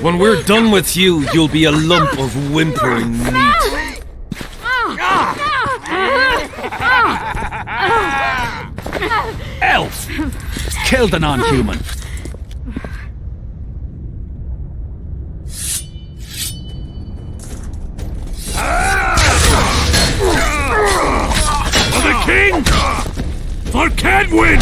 When we're done with you, you'll be a lump of whimpering meat. Elf! Kill the non-human. For the king! For Cadwin!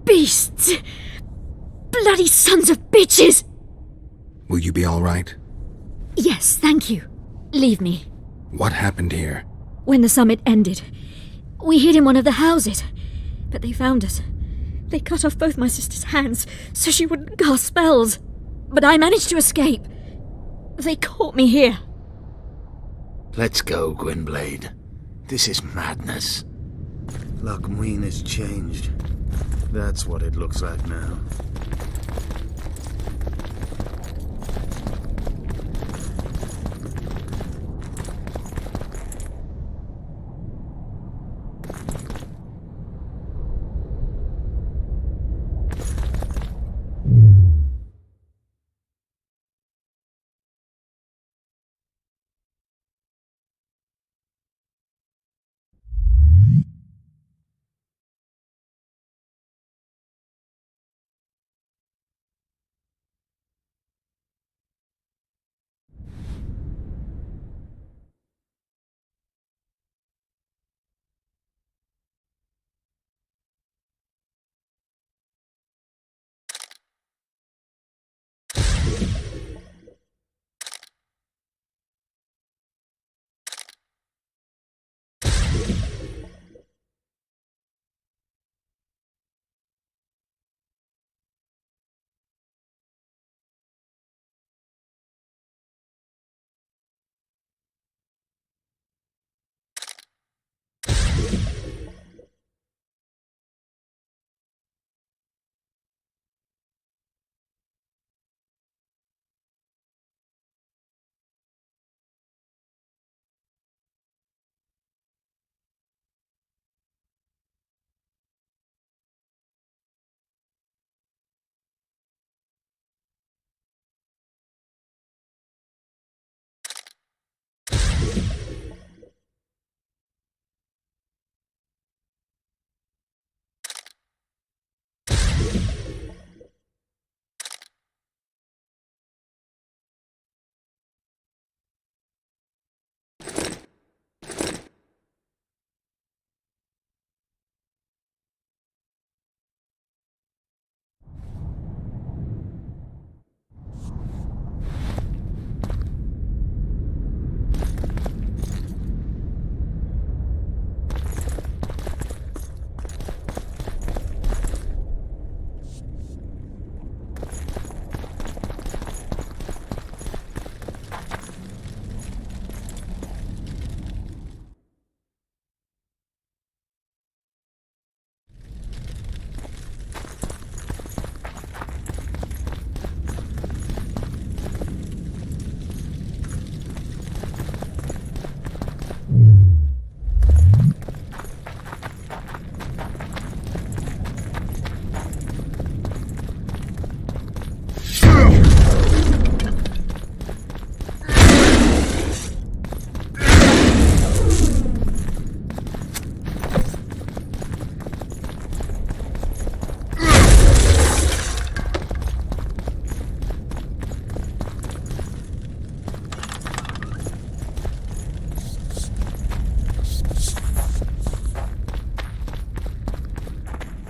Beasts! Bloody sons of bitches! Will you be all right? Yes, thank you. Leave me. What happened here? When the summit ended, we hid in one of the houses. But they found us. They cut off both my sister's hands so she wouldn't cast spells. But I managed to escape. They caught me here. Let's go, Gwynblade. This is madness. Lochmuin has changed. That's what it looks like now.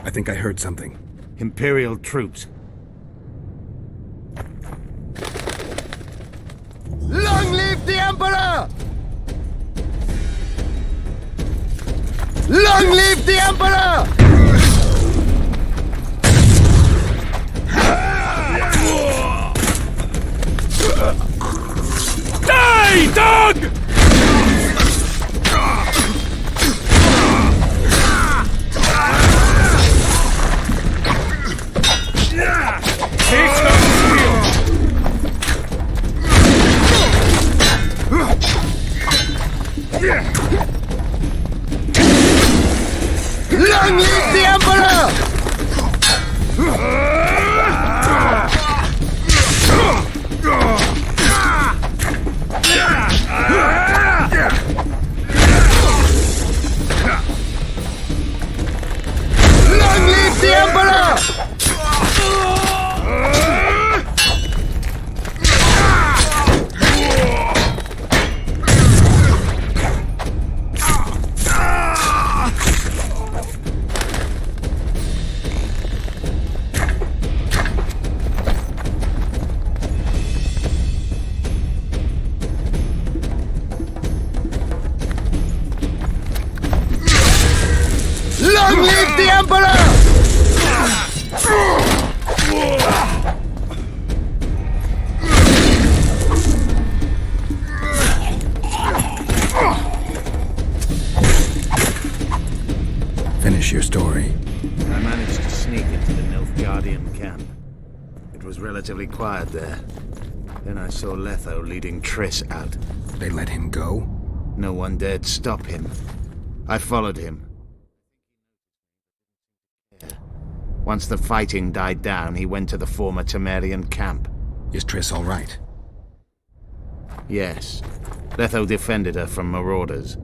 I think I heard something. Imperial troops. Long live the Emperor! Long live the Emperor! Die, dog! Long live the Emperor! Long live the Emperor! Long live the Emperor! Finish your story. I managed to sneak into the Nilfgaardian camp. It was relatively quiet there. Then I saw Letho leading Triss out. They let him go? No one dared stop him. I followed him. Once the fighting died down, he went to the former Temerian camp. Is Triss all right? Yes. Letho defended her from marauders.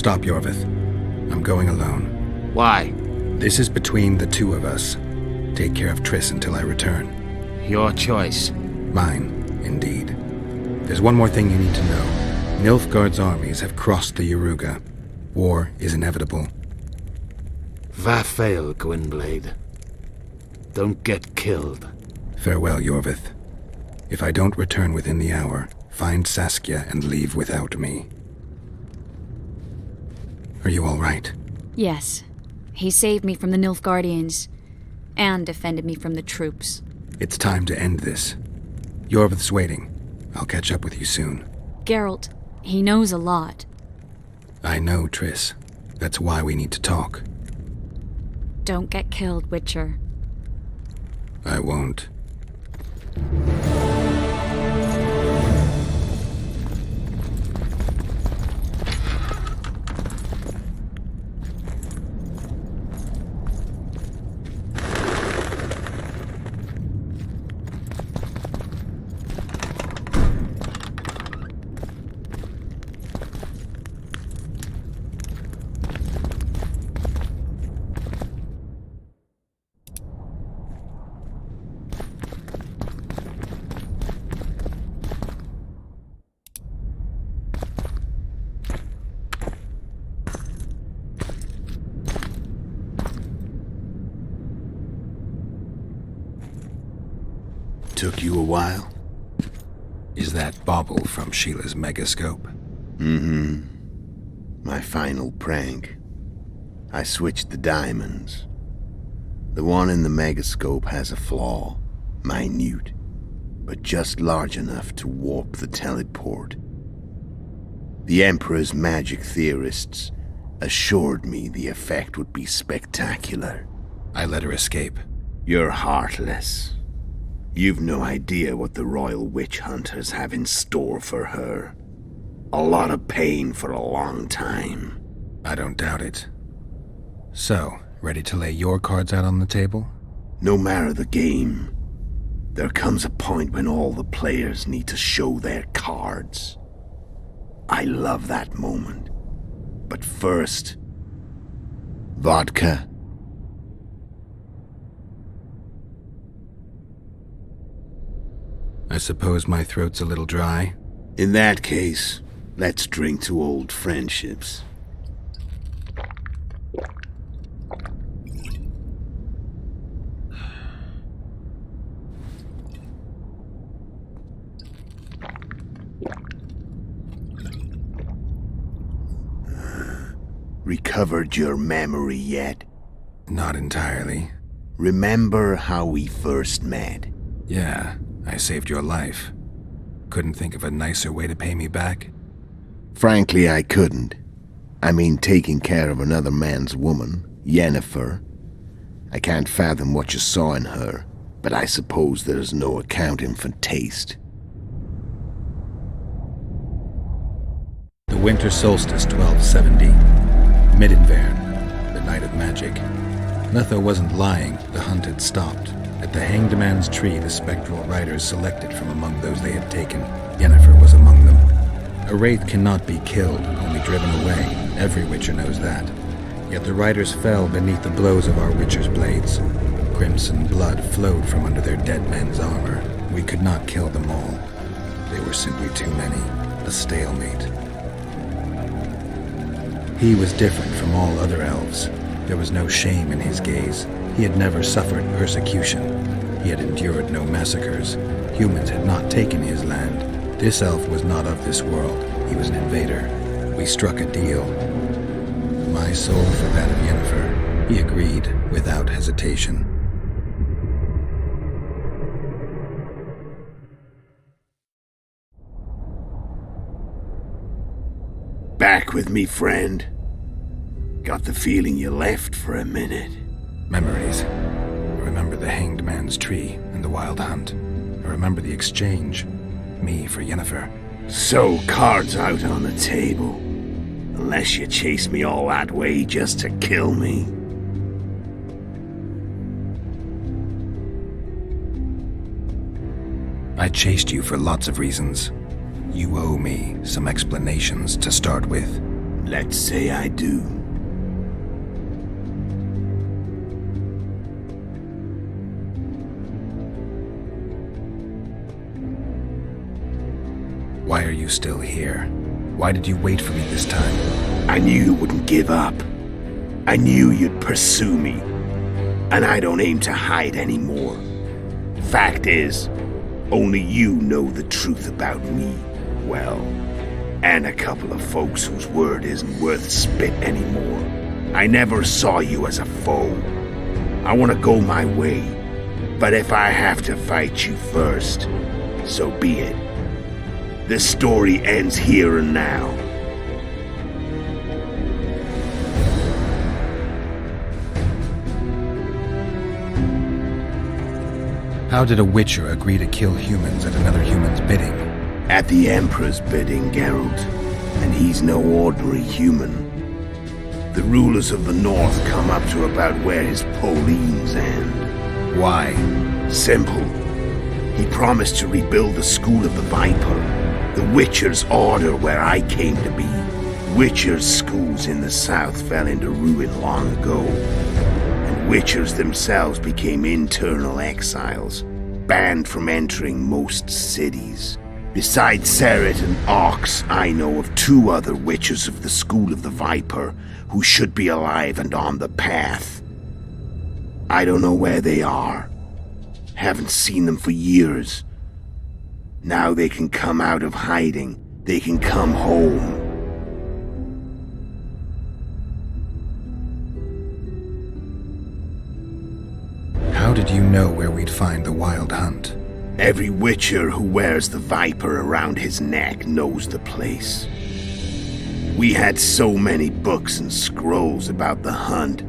Stop, Yorvith. I'm going alone. Why? This is between the two of us. Take care of Triss until I return. Your choice. Mine, indeed. There's one more thing you need to know. Nilfgaard's armies have crossed the Yaruga. War is inevitable. Va fail, Gwynblade. Don't get killed. Farewell, Yorvith. If I don't return within the hour, find Saskia and leave without me. Are you all right? Yes. He saved me from the Nilfgaardians, and defended me from the troops. It's time to end this. Yorvith's waiting. I'll catch up with you soon. Geralt, he knows a lot. I know, Triss. That's why we need to talk. Don't get killed, Witcher. I won't. Took you a while? Is that bauble from Sheila's megascope? My final prank. I switched the diamonds. The one in the megascope has a flaw. Minute. But just large enough to warp the teleport. The Emperor's magic theorists assured me the effect would be spectacular. I let her escape. You're heartless. You've no idea what the royal witch hunters have in store for her. A lot of pain for a long time. I don't doubt it. So, ready to lay your cards out on the table? No matter the game, there comes a point when all the players need to show their cards. I love that moment. But first, vodka. I suppose my throat's a little dry. In that case, let's drink to old friendships. Recovered your memory yet? Not entirely. Remember how we first met? Yeah, I saved your life. Couldn't think of a nicer way to pay me back? Frankly, I couldn't. I mean, taking care of another man's woman, Yennefer. I can't fathom what you saw in her, but I suppose there's no accounting for taste. The winter solstice 1270. Midinvern, the night of magic. Letho wasn't lying, the hunt had stopped. At the Hanged Man's Tree, the spectral riders selected from among those they had taken. Yennefer was among them. A wraith cannot be killed, only driven away. Every Witcher knows that. Yet the riders fell beneath the blows of our Witcher's blades. Crimson blood flowed from under their dead men's armor. We could not kill them all. They were simply too many. A stalemate. He was different from all other elves. There was no shame in his gaze. He had never suffered persecution. He had endured no massacres. Humans had not taken his land. This elf was not of this world. He was an invader. We struck a deal. My soul for that of Yennefer. He agreed without hesitation. Back with me, friend. Got the feeling you left for a minute. Memories. I remember the Hanged Man's Tree and the Wild Hunt. I remember the exchange. Me for Yennefer. So, cards out on the table. Unless you chase me all that way just to kill me. I chased you for lots of reasons. You owe me some explanations to start with. Let's say I do. Why are you still here? Why did you wait for me this time? I knew you wouldn't give up. I knew you'd pursue me. And I don't aim to hide anymore. Fact is, only you know the truth about me, well, and a couple of folks whose word isn't worth spit anymore. I never saw you as a foe. I want to go my way, but if I have to fight you first, so be it. This story ends here and now. How did a Witcher agree to kill humans at another human's bidding? At the Emperor's bidding, Geralt, and he's no ordinary human. The rulers of the North come up to about where his poleans end. Why? Simple. He promised to rebuild the School of the Viper, the Witcher's order where I came to be. Witcher's schools in the south fell into ruin long ago, and Witchers themselves became internal exiles, banned from entering most cities. Besides Seret and Ox, I know of 2 other Witchers of the School of the Viper who should be alive and on the path. I don't know where they are. Haven't seen them for years. Now they can come out of hiding. They can come home. How did you know where we'd find the Wild Hunt? Every Witcher who wears the Viper around his neck knows the place. We had so many books and scrolls about the hunt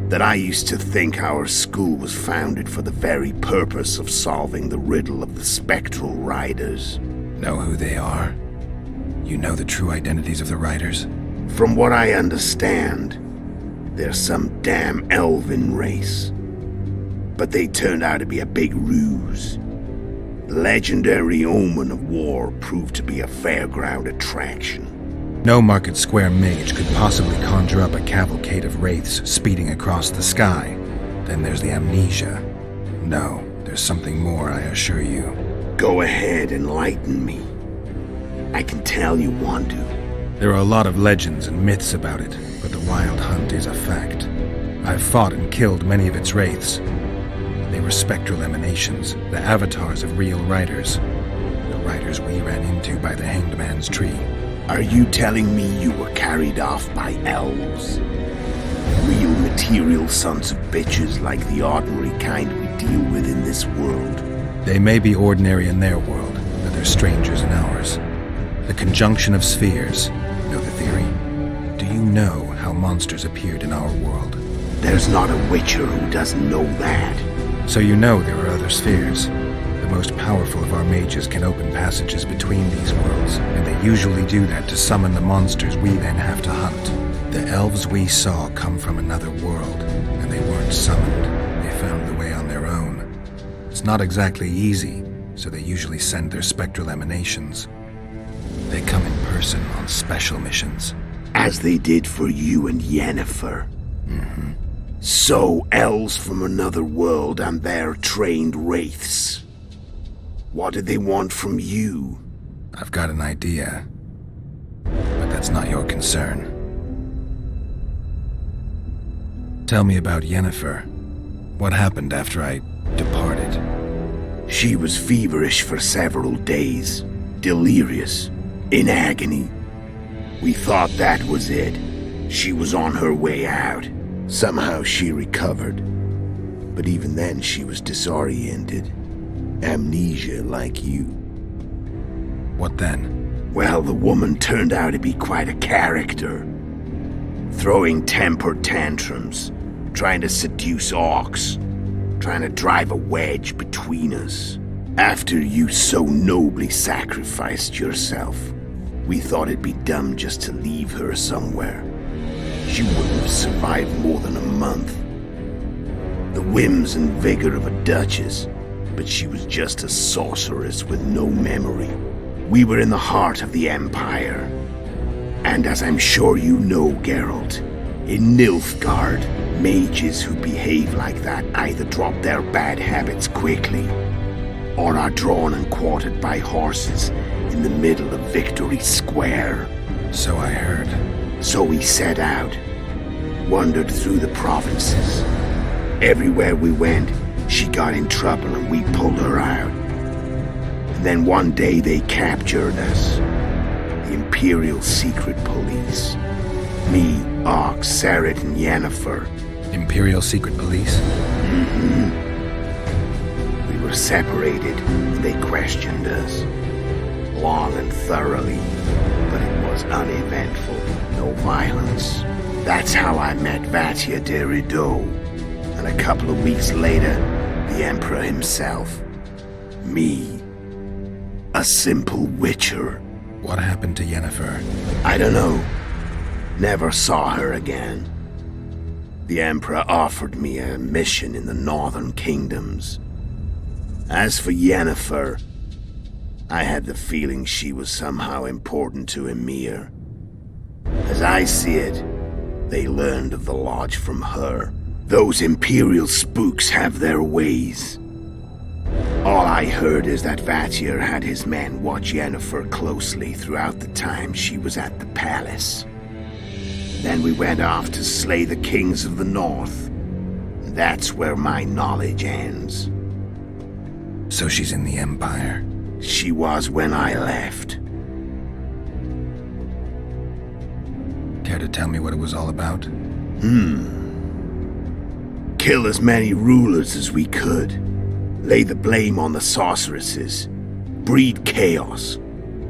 that I used to think our school was founded for the very purpose of solving the riddle of the spectral riders. Know who they are? You know the true identities of the riders? From what I understand, they're some damn elven race. But they turned out to be a big ruse. The legendary omen of war proved to be a fairground attraction. No market square mage could possibly conjure up a cavalcade of wraiths speeding across the sky. Then there's the amnesia. No, there's something more, I assure you. Go ahead, enlighten me. I can tell you want to. There are a lot of legends and myths about it, but the Wild Hunt is a fact. I've fought and killed many of its wraiths. They were spectral emanations, the avatars of real riders. The riders we ran into by the Hanged Man's Tree. Are you telling me you were carried off by elves? Real material sons of bitches like the ordinary kind we deal with in this world? They may be ordinary in their world, but they're strangers in ours. The conjunction of spheres. Know the theory? Do you know how monsters appeared in our world? There's not a Witcher who doesn't know that. So you know there are other spheres. The most powerful of our mages can open passages between these worlds, and they usually do that to summon the monsters we then have to hunt. The elves we saw come from another world, and they weren't summoned. They found the way on their own. It's not exactly easy, so they usually send their spectral emanations. They come in person on special missions. As they did for you and Yennefer. Mm-hmm. So, elves from another world and their trained wraiths. What did they want from you? I've got an idea, but that's not your concern. Tell me about Yennefer. What happened after I departed? She was feverish for several days, delirious, in agony. We thought that was it. She was on her way out. Somehow she recovered. But even then she was disoriented. Amnesia like you. What then? Well, the woman turned out to be quite a character. Throwing temper tantrums, trying to seduce orcs, trying to drive a wedge between us. After you so nobly sacrificed yourself, we thought it'd be dumb just to leave her somewhere. She wouldn't have survived more than a month. The whims and vigor of a duchess, but she was just a sorceress with no memory. We were in the heart of the Empire, And as I'm sure you know, Geralt, in Nilfgaard, mages who behave like that either drop their bad habits quickly, or are drawn and quartered by horses in the middle of Victory Square. So I heard. So we set out, wandered through the provinces. Everywhere we went, she got in trouble and we pulled her out. And then one day they captured us. The Imperial Secret Police. Me, Ox, Sarret, and Yennefer. Imperial Secret Police? We were separated and they questioned us. Long and thoroughly, but it was uneventful. No violence. That's how I met Vatia de Rideau. And a couple of weeks later, the Emperor himself. Me. A simple witcher. What happened to Yennefer? I don't know. Never saw her again. The Emperor offered me a mission in the northern kingdoms. As for Yennefer, I had the feeling she was somehow important to Emir. As I see it, they learned of the Lodge from her. Those Imperial spooks have their ways. All I heard is that Vatir had his men watch Yennefer closely throughout the time she was at the palace. Then we went off to slay the kings of the north. That's where my knowledge ends. So she's in the Empire? She was when I left. Care to tell me what it was all about? Kill as many rulers as we could. Lay the blame on the sorceresses. Breed chaos.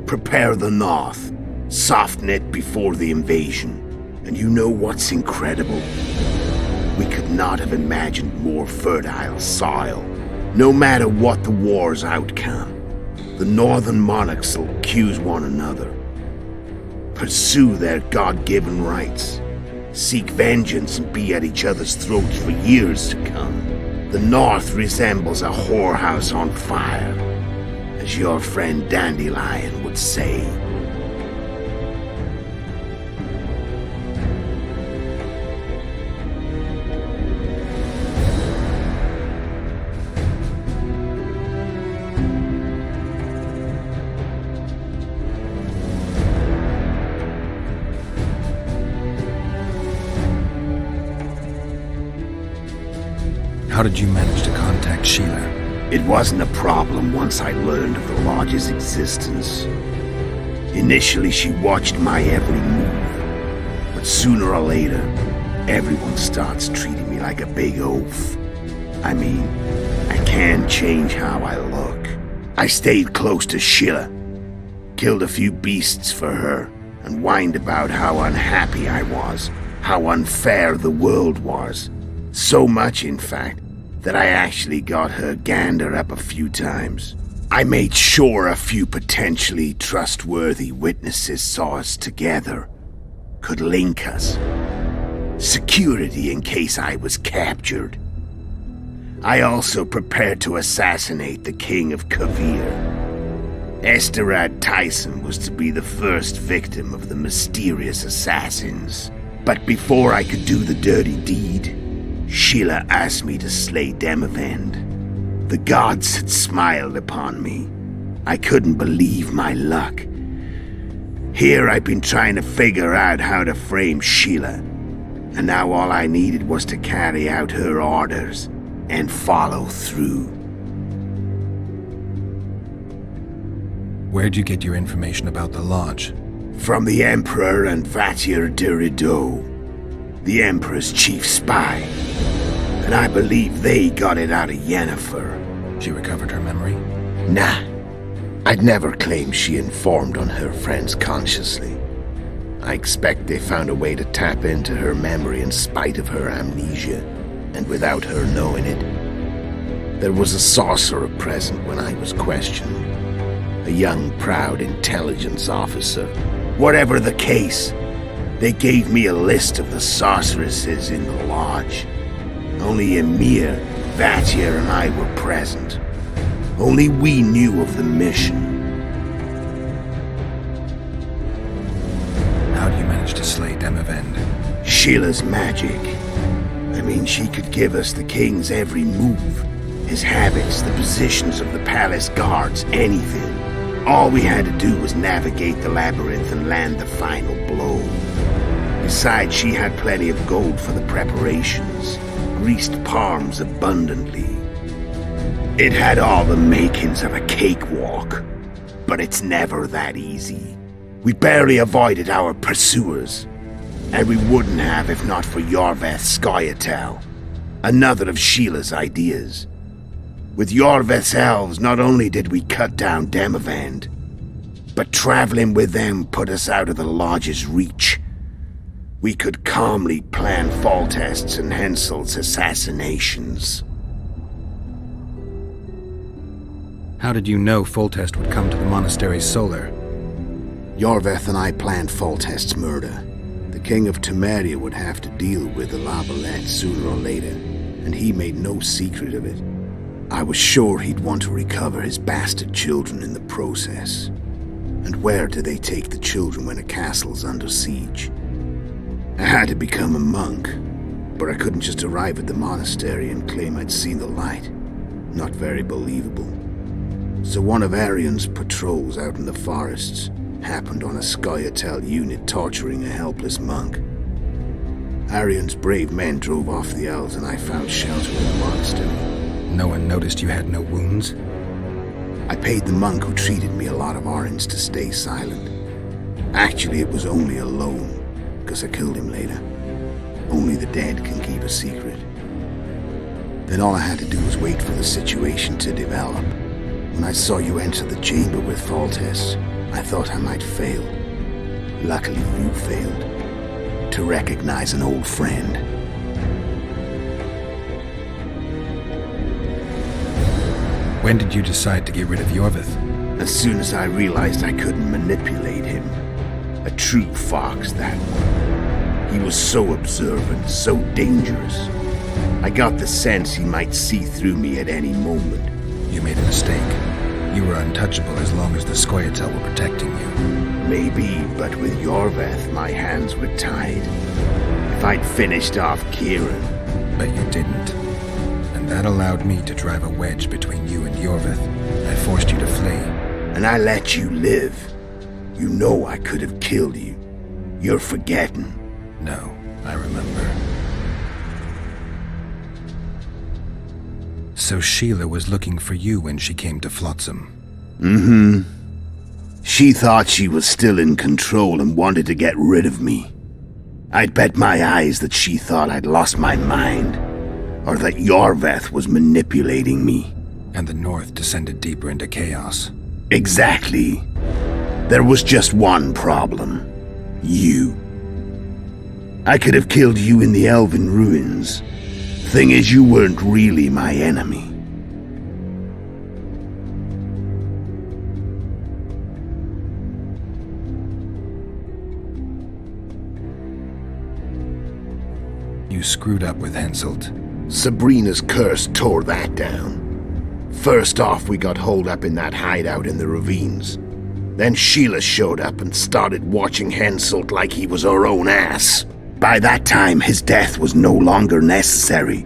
Prepare the north. Soften it before the invasion. And you know what's incredible? We could not have imagined more fertile soil. No matter what the war's outcome, the northern monarchs will accuse one another. Pursue their God-given rights. Seek vengeance and be at each other's throats for years to come. The north resembles a whorehouse on fire, as your friend Dandelion would say. How did you manage to contact Sheila? It wasn't a problem once I learned of the Lodge's existence. Initially, she watched my every move. But sooner or later, everyone starts treating me like a big oaf. I mean, I can't change how I look. I stayed close to Sheila, killed a few beasts for her, and whined about how unhappy I was, how unfair the world was. So much, in fact, that I actually got her gander up a few times. I made sure a few potentially trustworthy witnesses saw us together, could link us. Security in case I was captured. I also prepared to assassinate the King of Kavir. Esterad Tyson was to be the first victim of the mysterious assassins. But before I could do the dirty deed, Sheila asked me to slay Demavend. The gods had smiled upon me. I couldn't believe my luck. Here I've been trying to figure out how to frame Sheila, and now all I needed was to carry out her orders and follow through. Where'd you get your information about the Lodge? From the Emperor and Vatir de Rideau, the Emperor's chief spy. And I believe they got it out of Yennefer. She recovered her memory? Nah. I'd never claim she informed on her friends consciously. I expect they found a way to tap into her memory in spite of her amnesia, and without her knowing it. There was a sorcerer present when I was questioned. A young, proud intelligence officer. Whatever the case, they gave me a list of the sorceresses in the Lodge. Only Emir, Vatir, and I were present. Only we knew of the mission. How do you manage to slay Demavend? Sheila's magic. I mean, she could give us the king's every move. His habits, the positions of the palace guards, anything. All we had to do was navigate the labyrinth and land the final blow. Besides, she had plenty of gold for the preparations. Greased palms abundantly. It had all the makings of a cakewalk. But it's never that easy. We barely avoided our pursuers. And we wouldn't have if not for Yorveth's Scoia'tael, another of Sheila's ideas. With Yorveth's elves, not only did we cut down Demavend, but traveling with them put us out of the Lodge's reach. We could calmly plan Foltest's and Henselt's assassinations. How did you know Foltest would come to the monastery's solar? Yorveth and I planned Foltest's murder. The king of Temeria would have to deal with the elaborados sooner or later, and he made no secret of it. I was sure he'd want to recover his bastard children in the process. And where do they take the children when a castle's under siege? I had to become a monk, but I couldn't just arrive at the monastery and claim I'd seen the light. Not very believable. So one of Arian's patrols out in the forests happened on a Scoia'tael unit torturing a helpless monk. Arian's brave men drove off the elves and I found shelter in the monastery. No one noticed you had no wounds? I paid the monk who treated me a lot of orange to stay silent. Actually, it was only a loan, because I killed him later. Only the dead can keep a secret. Then all I had to do was wait for the situation to develop. When I saw you enter the chamber with Foltest, I thought I might fail. Luckily, you failed. To recognize an old friend. When did you decide to get rid of Yorveth? As soon as I realized I couldn't manipulate him. A true fox, that one. He was so observant, so dangerous. I got the sense he might see through me at any moment. You made a mistake. You were untouchable as long as the Scoia'tael were protecting you. Maybe, but with Yorveth, my hands were tied. If I'd finished off Kieran... But you didn't. And that allowed me to drive a wedge between you and Yorveth. I forced you to flee. And I let you live. You know I could have killed you. You're forgetting. No, I remember. So Sheila was looking for you when she came to Flotsam. Mm-hmm. She thought she was still in control and wanted to get rid of me. I'd bet my eyes that she thought I'd lost my mind, or that Yorveth was manipulating me. And the North descended deeper into chaos. Exactly. There was just one problem. You. I could have killed you in the Elven ruins. Thing is, you weren't really my enemy. You screwed up with Henselt. Sabrina's curse tore that down. First off, we got holed up in that hideout in the ravines. Then Sheila showed up and started watching Henselt like he was her own ass. By that time, his death was no longer necessary.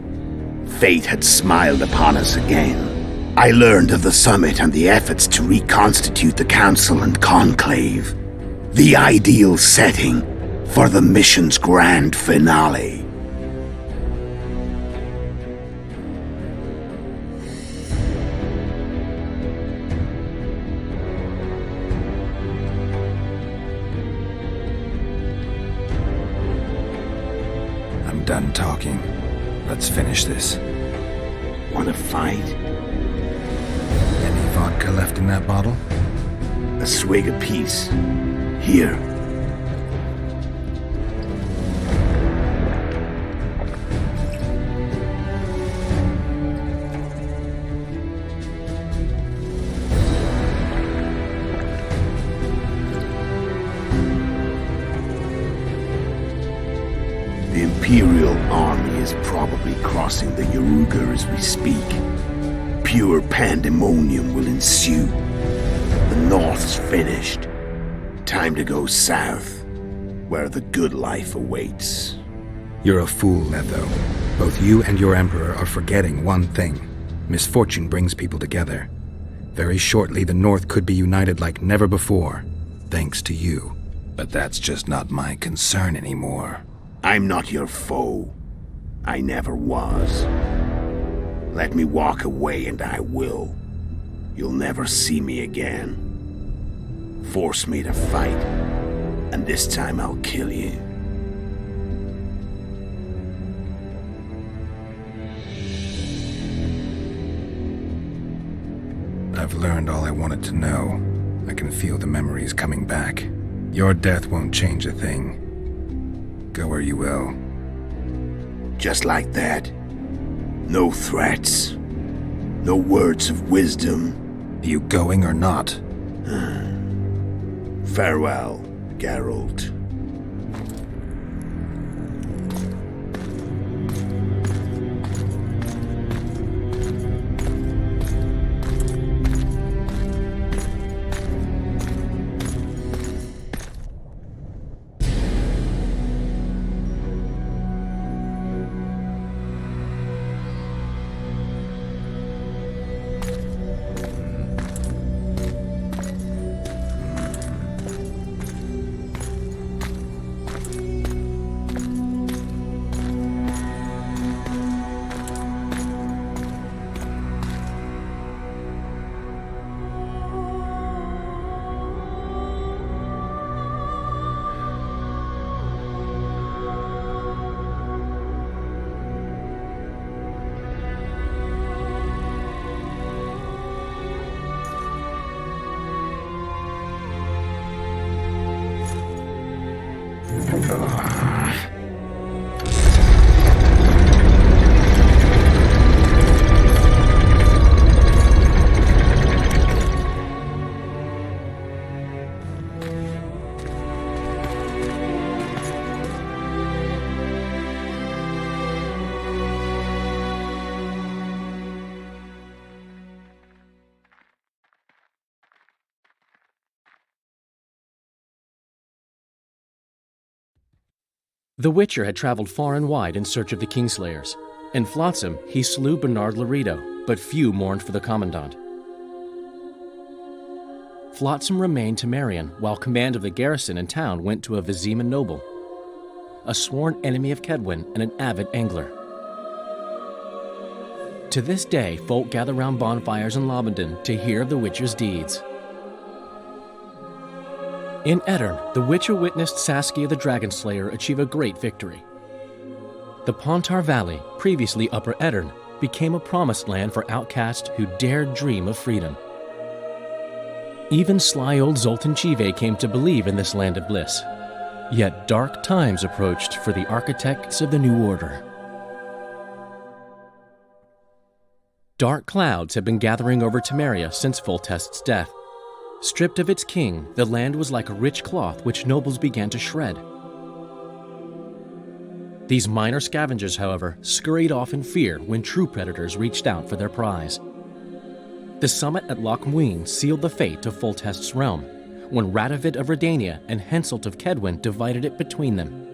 Fate had smiled upon us again. I learned of the summit and the efforts to reconstitute the council and conclave. The ideal setting for the mission's grand finale. I'm done talking. Let's finish this. Wanna fight? Any vodka left in that bottle? A swig apiece. Here. The Imperial army is probably crossing the Yaruga as we speak. Pure pandemonium will ensue. The North's finished. Time to go south. where the good life awaits. You're a fool, Letho. Both you and your Emperor are forgetting one thing. Misfortune brings people together. Very shortly, the North could be united like never before, thanks to you. But that's just not my concern anymore. I'm not your foe. I never was. Let me walk away and I will. You'll never see me again. Force me to fight, and this time I'll kill you. I've learned all I wanted to know. I can feel the memories coming back. Your death won't change a thing. Go where you will. Just like that. No threats. No words of wisdom. You going or not? Farewell, Geralt. The Witcher had traveled far and wide in search of the Kingslayers. In Flotsam, he slew Bernard Laredo, but few mourned for the Commandant. Flotsam remained Temerian, while command of the garrison and town went to a Vizima noble, a sworn enemy of Kedwin and an avid angler. To this day, folk gather round bonfires in Lobendon to hear of the Witcher's deeds. In Edirn, the Witcher witnessed Saskia the Dragonslayer achieve a great victory. The Pontar Valley, previously Upper Edirn, became a promised land for outcasts who dared dream of freedom. Even sly old Zoltan Chive came to believe in this land of bliss. Yet dark times approached for the architects of the New Order. Dark clouds had been gathering over Temeria since Foltest's death. Stripped of its king, the land was like a rich cloth which nobles began to shred. These minor scavengers, however, scurried off in fear when true predators reached out for their prize. The summit at Loch Muin sealed the fate of Foltest's realm, when Radovid of Redania and Henselt of Kedwin divided it between them.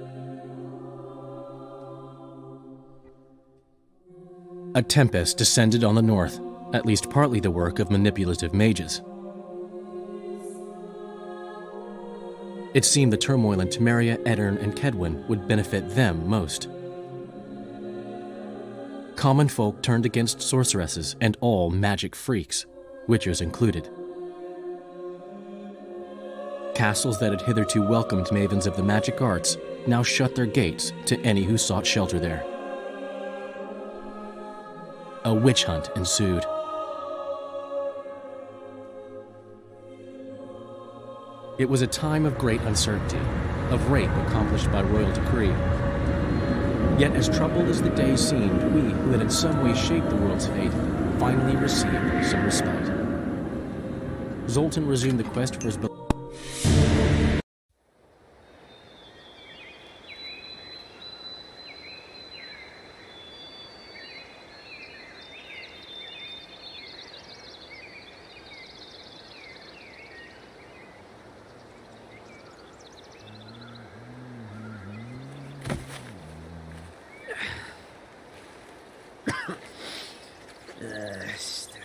A tempest descended on the north, at least partly the work of manipulative mages. It seemed the turmoil in Temeria, Edirn, and Kedwin would benefit them most. Common folk turned against sorceresses and all magic freaks, witchers included. Castles that had hitherto welcomed mavens of the magic arts now shut their gates to any who sought shelter there. A witch hunt ensued. It was a time of great uncertainty, of rape accomplished by royal decree. Yet as troubled as the day seemed, we, who had in some way shaped the world's fate, finally received some respite. Zoltan resumed the quest for his Master.